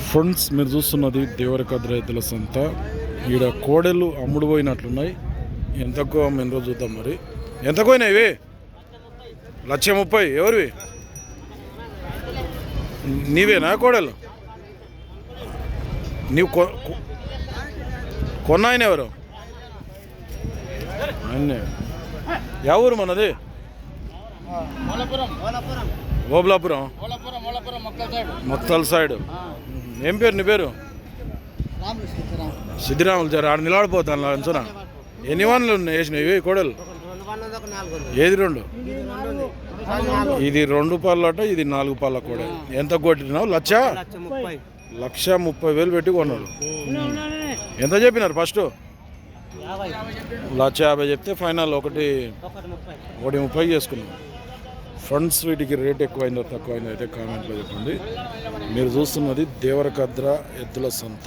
Friends, మీరు చూస్తున్నది దేవరకద్ర ఎద్దుల సంత. ఈడ కోడెలు అమ్ముడు పోయినట్లున్నాయి. ఎంతకో మెనరో చూద్దాం. మరి ఎంతకు పోయినాయి ఇవి? 1,30,000. ఎవరివి? నీవేనా కోడెలు? నీవు కొన్నాయన ఎవరు? అన్నీ ఎవరు మనది? ఓబులాపురం, మక్తల్ సైడ్. ఏం పేరు నీ పేరు? సిద్ధిరాములు. జర ఆడ నిలబడిపోతాను అంచనా. ఎన్ని వన్లు వేసినాయి కోడలు? ఏది రెండు? ఇది 2 పళ్ళట, ఇది 4 పళ్ళ కోడలు. ఎంత కొట్టినావు? 1,30,000 పెట్టి కొన్నాడు. ఎంత చెప్పినారు ఫస్ట్? 1,50,000 చెప్తే ఫైనల్ 1,30,000 చేసుకున్నాం. ఫ్రెండ్స్, వీటికి రేట్ ఎక్కువైందో తక్కువైందో అయితే కామెంట్లో చెప్పండి. మీరు చూస్తున్నది దేవరకద్ర ఎద్దుల సంత.